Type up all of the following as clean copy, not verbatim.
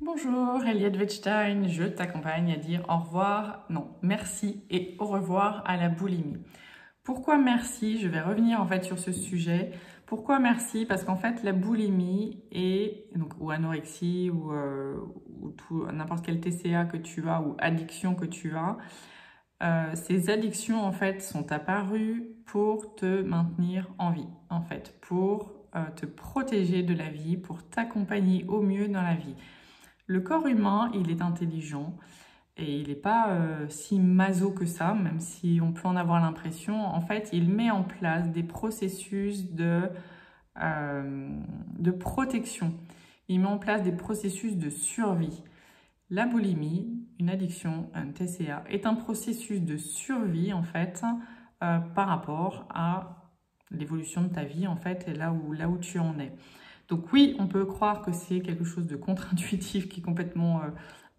Bonjour, Eliette Wettstein, je t'accompagne à dire au revoir, non, merci et au revoir à la boulimie. Pourquoi merci? Je vais revenir en fait sur ce sujet. Pourquoi merci? Parce qu'en fait la boulimie ou anorexie ou n'importe quel TCA que tu as ou addiction que tu as, ces addictions en fait sont apparues pour te maintenir en vie, en fait, pour te protéger de la vie, pour t'accompagner au mieux dans la vie. Le corps humain, il est intelligent et il n'est pas si maso que ça, même si on peut en avoir l'impression. En fait, il met en place des processus de protection. Il met en place des processus de survie. La boulimie, une addiction, un TCA, est un processus de survie, en fait, par rapport à l'évolution de ta vie, en fait, et là où tu en es. Donc oui, on peut croire que c'est quelque chose de contre-intuitif qui est complètement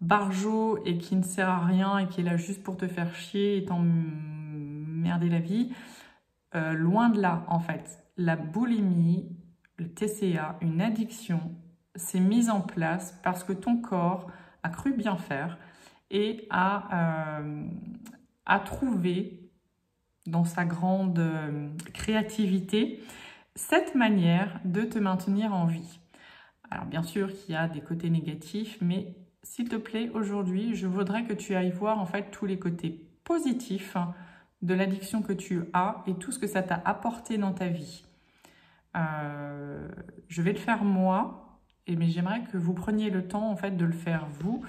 barjot et qui ne sert à rien et qui est là juste pour te faire chier et t'emmerder la vie. Loin de là, en fait. La boulimie, le TCA, une addiction, s'est mise en place parce que ton corps a cru bien faire et a trouvé dans sa grande créativité cette manière de te maintenir en vie. Alors bien sûr qu'il y a des côtés négatifs, mais s'il te plaît, aujourd'hui, je voudrais que tu ailles voir en fait tous les côtés positifs de l'addiction que tu as et tout ce que ça t'a apporté dans ta vie. Je vais le faire moi, mais j'aimerais que vous preniez le temps en fait de le faire vous,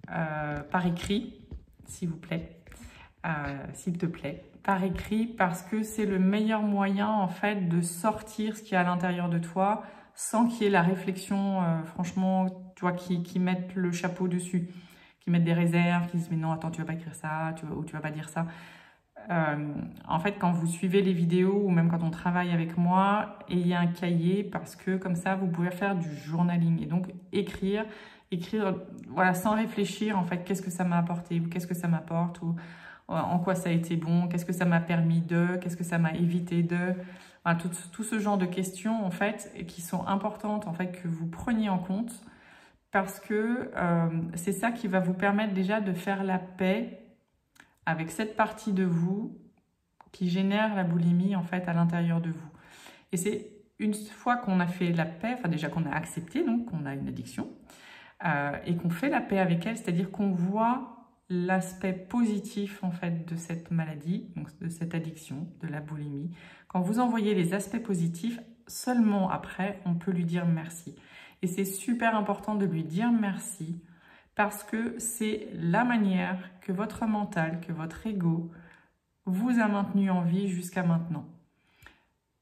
par écrit, s'il vous plaît, s'il te plaît. Par écrit parce que c'est le meilleur moyen en fait de sortir ce qu'il y a à l'intérieur de toi sans qu'il y ait la réflexion, franchement, tu vois, qui mettent le chapeau dessus, qui mettent des réserves, qui disent mais non attends tu vas pas écrire ça, ou tu vas pas dire ça. En fait quand vous suivez les vidéos ou même quand on travaille avec moi, ayez un cahier parce que comme ça vous pouvez faire du journaling et donc écrire voilà sans réfléchir en fait qu'est-ce que ça m'a apporté ou qu'est-ce que ça m'apporte ou en quoi ça a été bon, qu'est-ce que ça m'a permis de, qu'est-ce que ça m'a évité de, voilà, tout ce genre de questions en fait qui sont importantes en fait que vous preniez en compte parce que c'est ça qui va vous permettre déjà de faire la paix avec cette partie de vous qui génère la boulimie en fait à l'intérieur de vous. Et c'est une fois qu'on a fait la paix, enfin déjà qu'on a accepté donc qu'on a une addiction et qu'on fait la paix avec elle, c'est-à-dire qu'on voit l'aspect positif en fait de cette maladie, donc de cette addiction, de la boulimie. Quand vous envoyez les aspects positifs, seulement après, on peut lui dire merci. Et c'est super important de lui dire merci parce que c'est la manière que votre mental, que votre ego vous a maintenu en vie jusqu'à maintenant.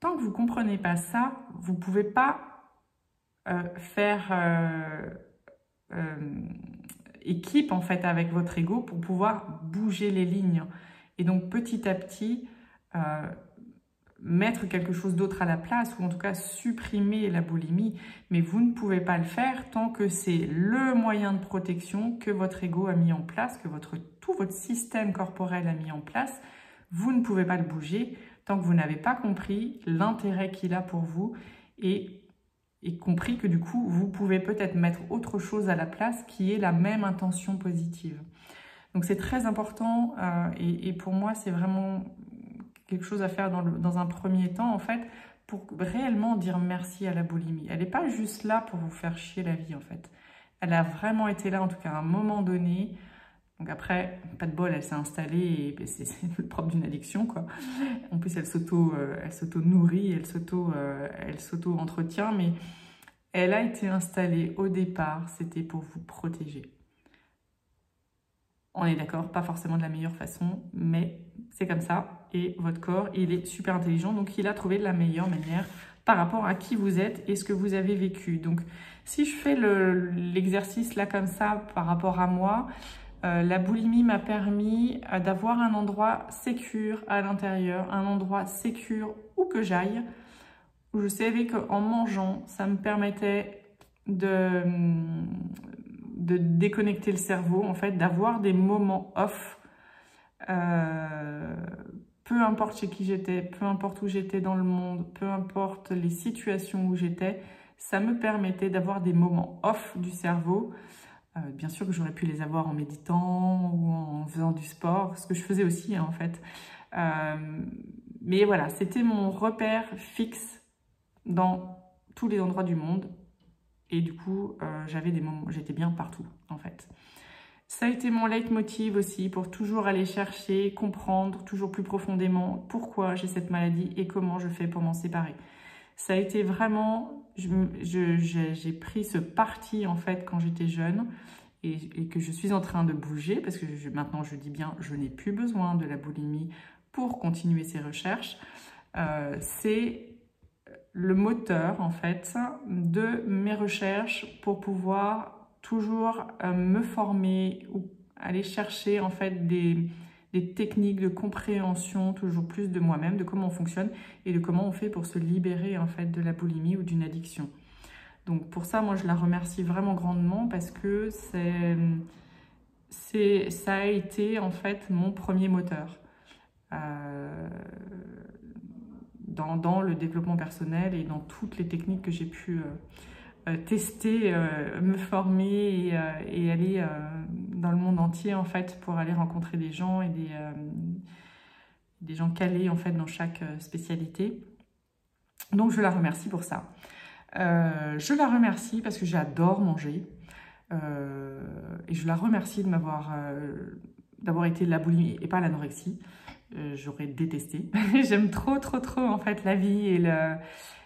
Tant que vous ne comprenez pas ça, vous ne pouvez pas faire équipe en fait avec votre ego pour pouvoir bouger les lignes et donc petit à petit mettre quelque chose d'autre à la place ou en tout cas supprimer la boulimie, mais vous ne pouvez pas le faire tant que c'est le moyen de protection que votre ego a mis en place, que tout votre système corporel a mis en place. Vous ne pouvez pas le bouger tant que vous n'avez pas compris l'intérêt qu'il a pour vous et compris que du coup, vous pouvez peut-être mettre autre chose à la place qui est la même intention positive. Donc c'est très important et pour moi, c'est vraiment quelque chose à faire dans un premier temps, en fait, pour réellement dire merci à la boulimie. Elle n'est pas juste là pour vous faire chier la vie, en fait. Elle a vraiment été là, en tout cas, à un moment donné. Donc après, pas de bol, elle s'est installée et c'est le propre d'une addiction, quoi. En plus, elle s'auto-nourrit, elle s'auto-entretient, mais elle a été installée au départ, c'était pour vous protéger. On est d'accord, pas forcément de la meilleure façon, mais c'est comme ça. Et votre corps, il est super intelligent, donc il a trouvé la meilleure manière par rapport à qui vous êtes et ce que vous avez vécu. Donc, si je fais l'exercice là comme ça par rapport à moi, la boulimie m'a permis d'avoir un endroit sécure à l'intérieur, un endroit sécure où que j'aille, où je savais qu'en mangeant, ça me permettait de déconnecter le cerveau, en fait, d'avoir des moments off, peu importe chez qui j'étais, peu importe où j'étais dans le monde, peu importe les situations où j'étais, ça me permettait d'avoir des moments off du cerveau Bien sûr que j'aurais pu les avoir en méditant ou en faisant du sport, ce que je faisais aussi hein, en fait. Mais voilà, c'était mon repère fixe dans tous les endroits du monde. Et du coup, j'avais des moments, j'étais bien partout en fait. Ça a été mon leitmotiv aussi pour toujours aller chercher, comprendre toujours plus profondément pourquoi j'ai cette maladie et comment je fais pour m'en séparer. Ça a été vraiment, j'ai pris ce parti en fait quand j'étais jeune et que je suis en train de bouger parce que maintenant je dis bien je n'ai plus besoin de la boulimie pour continuer ces recherches. C'est le moteur en fait de mes recherches pour pouvoir toujours me former ou aller chercher en fait des techniques de compréhension toujours plus de moi-même, de comment on fonctionne et de comment on fait pour se libérer en fait de la boulimie ou d'une addiction. Donc pour ça, moi je la remercie vraiment grandement parce que ça a été en fait mon premier moteur. Dans le développement personnel et dans toutes les techniques que j'ai pu tester, me former et aller dans le monde entier en fait pour aller rencontrer des gens et des gens calés en fait dans chaque spécialité. Donc je la remercie pour ça. Je la remercie parce que j'adore manger et je la remercie de d'avoir été la boulimie et pas l'anorexie. J'aurais détesté. J'aime trop en fait la vie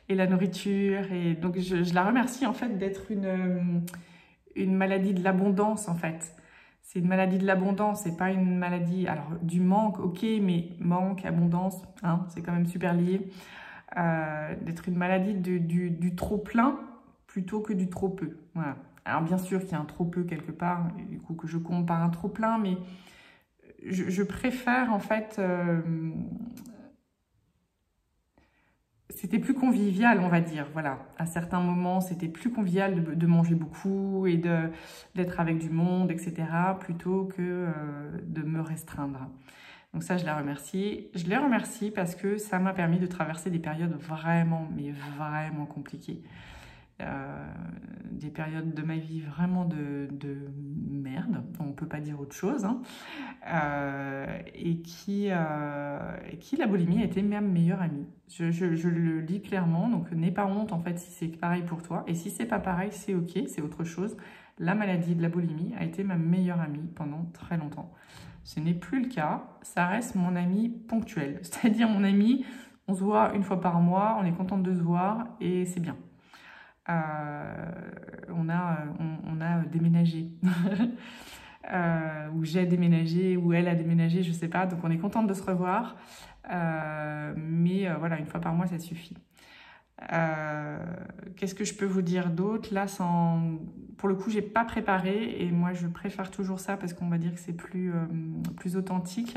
et la nourriture. Et donc je la remercie en fait d'être une maladie de l'abondance en fait. C'est une maladie de l'abondance, c'est pas une maladie... Alors du manque, ok, mais manque, abondance, hein, c'est quand même super lié. D'être une maladie du trop plein plutôt que du trop peu. Voilà. Alors bien sûr qu'il y a un trop peu quelque part, du coup que je compte par un trop plein, mais je préfère en fait, c'était plus convivial on va dire, voilà. À certains moments c'était plus convivial de manger beaucoup et d'être avec du monde, etc. plutôt que de me restreindre. Donc ça je la remercie. Je les remercie parce que ça m'a permis de traverser des périodes vraiment, mais vraiment compliquées. Des périodes de ma vie vraiment de merde, on ne peut pas dire autre chose, hein. Et qui la boulimie a été ma meilleure amie. Je le dis clairement, donc n'aie pas honte en fait si c'est pareil pour toi, et si c'est pas pareil, c'est ok, c'est autre chose. La maladie de la boulimie a été ma meilleure amie pendant très longtemps. Ce n'est plus le cas, ça reste mon amie ponctuelle, c'est-à-dire mon amie, on se voit une fois par mois, on est contente de se voir et c'est bien. On a déménagé. Ou j'ai déménagé, ou elle a déménagé, je sais pas. Donc on est contente de se revoir. Mais voilà, une fois par mois, ça suffit. Qu'est-ce que je peux vous dire d'autre? Là, pour le coup, j'ai pas préparé. Et moi, je préfère toujours ça parce qu'on va dire que c'est plus authentique.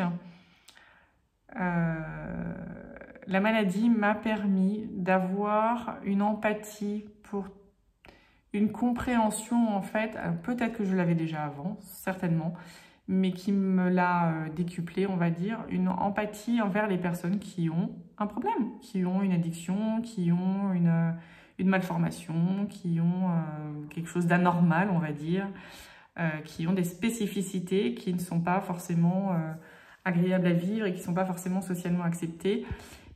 La maladie m'a permis d'avoir une empathie pour une compréhension en fait, peut-être que je l'avais déjà avant, certainement, mais qui me l'a décuplé, on va dire, une empathie envers les personnes qui ont un problème, qui ont une addiction, qui ont une malformation, qui ont quelque chose d'anormal, on va dire, qui ont des spécificités qui ne sont pas forcément agréables à vivre et qui ne sont pas forcément socialement acceptées.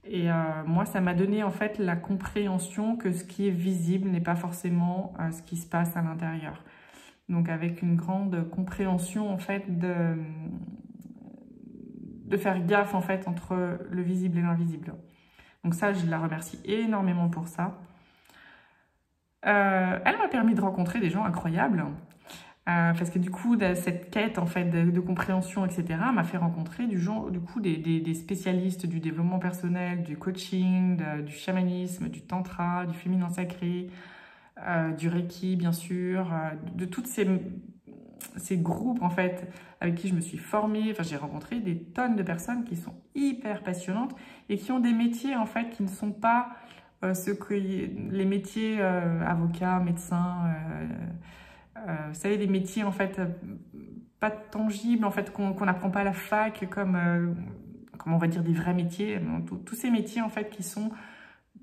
Et moi, ça m'a donné en fait la compréhension que ce qui est visible n'est pas forcément ce qui se passe à l'intérieur. Donc avec une grande compréhension en fait de faire gaffe en fait entre le visible et l'invisible. Donc ça, je la remercie énormément pour ça. Elle m'a permis de rencontrer des gens incroyables. Parce que du coup, cette quête en fait de compréhension, etc., m'a fait rencontrer du coup des spécialistes du développement personnel, du coaching, du chamanisme, du tantra, du féminin sacré, du reiki bien sûr, de toutes ces groupes en fait avec qui je me suis formée. Enfin, j'ai rencontré des tonnes de personnes qui sont hyper passionnantes et qui ont des métiers en fait qui ne sont pas les métiers avocats, médecins. Vous savez, des métiers en fait pas tangibles, en fait qu'on n'apprend pas à la fac, comme on va dire des vrais métiers. Tous ces métiers en fait qui sont,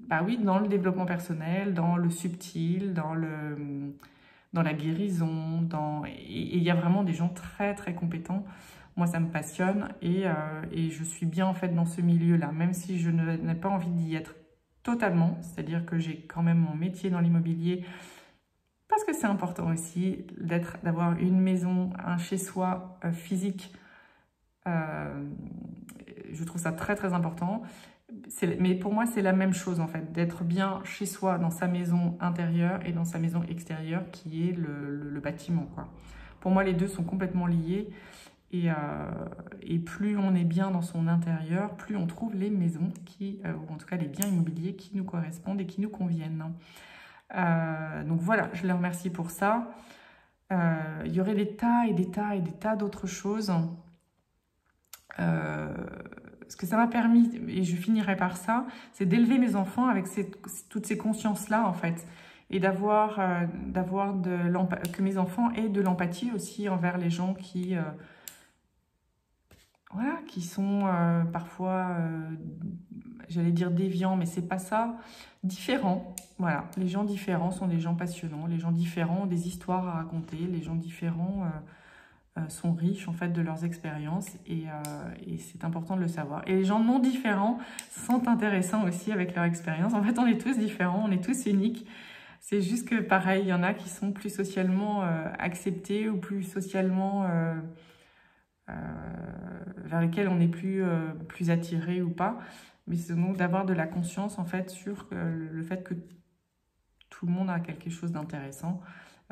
bah oui, dans le développement personnel, dans le subtil, dans dans la guérison, et il y a vraiment des gens très très compétents. Moi, ça me passionne et je suis bien en fait dans ce milieu-là, même si je n'ai pas envie d'y être totalement, c'est-à-dire que j'ai quand même mon métier dans l'immobilier, parce que c'est important aussi d'avoir une maison, un chez-soi physique. Je trouve ça très très important. Mais pour moi, c'est la même chose en fait, d'être bien chez soi, dans sa maison intérieure et dans sa maison extérieure, qui est le bâtiment, quoi. Pour moi, les deux sont complètement liés. Et plus on est bien dans son intérieur, plus on trouve les maisons ou en tout cas les biens immobiliers qui nous correspondent et qui nous conviennent. Donc voilà, je les remercie pour ça. Il y aurait des tas et des tas et des tas d'autres choses. Ce que ça m'a permis, et je finirai par ça, c'est d'élever mes enfants avec toutes ces consciences-là, en fait. Et que mes enfants aient de l'empathie aussi envers les gens qui sont parfois, j'allais dire déviants, mais c'est pas ça, différents. Voilà, les gens différents sont des gens passionnants, les gens différents ont des histoires à raconter, les gens différents sont riches en fait de leurs expériences et c'est important de le savoir. Et les gens non différents sont intéressants aussi avec leur expérience. En fait, on est tous différents, on est tous uniques. C'est juste que pareil, il y en a qui sont plus socialement acceptés ou plus socialement vers lesquels on est plus attiré ou pas. Mais c'est donc d'avoir de la conscience en fait sur le fait que tout le monde a quelque chose d'intéressant.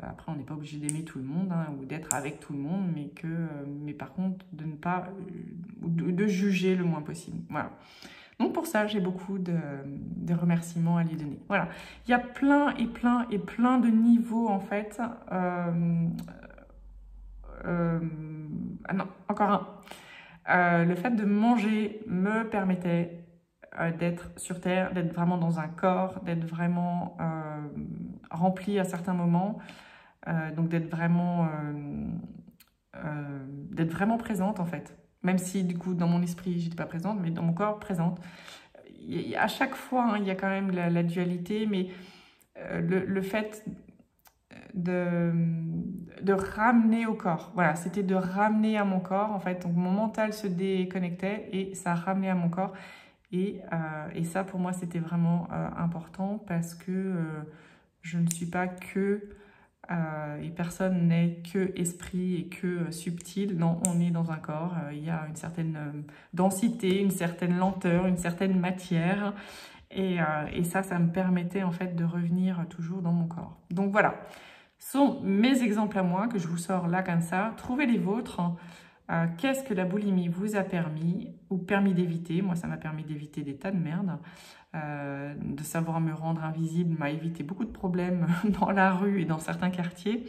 Après, on n'est pas obligé d'aimer tout le monde hein, ou d'être avec tout le monde, mais par contre, de ne pas de juger le moins possible. Voilà. Donc pour ça, j'ai beaucoup de remerciements à lui donner. Voilà. Il y a plein et plein et plein de niveaux en fait. Ah non, encore un. Le fait de manger me permettait d'être sur Terre, d'être vraiment dans un corps, d'être vraiment rempli à certains moments. Donc d'être vraiment présente en fait. Même si du coup dans mon esprit j'étais pas présente, mais dans mon corps présente. À chaque fois hein, il y a quand même la dualité, mais le fait de ramener au corps. Voilà, c'était de ramener à mon corps en fait. Donc mon mental se déconnectait et ça ramenait à mon corps. Et ça pour moi c'était vraiment important parce que je ne suis pas que et personne n'est que esprit et que subtil. Non, on est dans un corps. Il y a une certaine densité, une certaine lenteur, une certaine matière. Et ça me permettait en fait de revenir toujours dans mon corps. Donc voilà, ce sont mes exemples à moi que je vous sors là comme ça. Trouvez les vôtres. Qu'est-ce que la boulimie vous a permis ou permis d'éviter? Moi, ça m'a permis d'éviter des tas de merde. De savoir me rendre invisible m'a évité beaucoup de problèmes dans la rue et dans certains quartiers.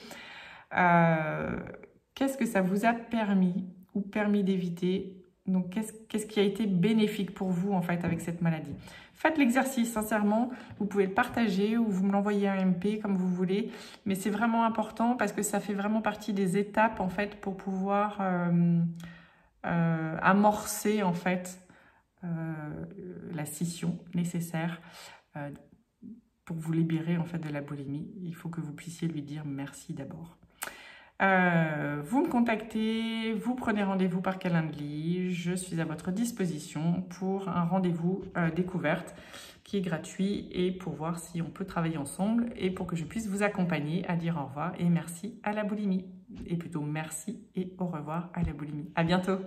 Qu'est-ce que ça vous a permis ou permis d'éviter? Donc, qu'est-ce qui a été bénéfique pour vous en fait avec cette maladie? Faites l'exercice, sincèrement. Vous pouvez le partager ou vous me l'envoyez à MP comme vous voulez. Mais c'est vraiment important parce que ça fait vraiment partie des étapes en fait pour pouvoir amorcer en fait la scission nécessaire pour vous libérer en fait de la boulimie. Il faut que vous puissiez lui dire merci d'abord. Vous me contactez, vous prenez rendez-vous par Calendly. Je suis à votre disposition pour un rendez-vous découverte qui est gratuit et pour voir si on peut travailler ensemble et pour que je puisse vous accompagner à dire au revoir et merci à la boulimie. Et plutôt merci et au revoir à la boulimie. À bientôt.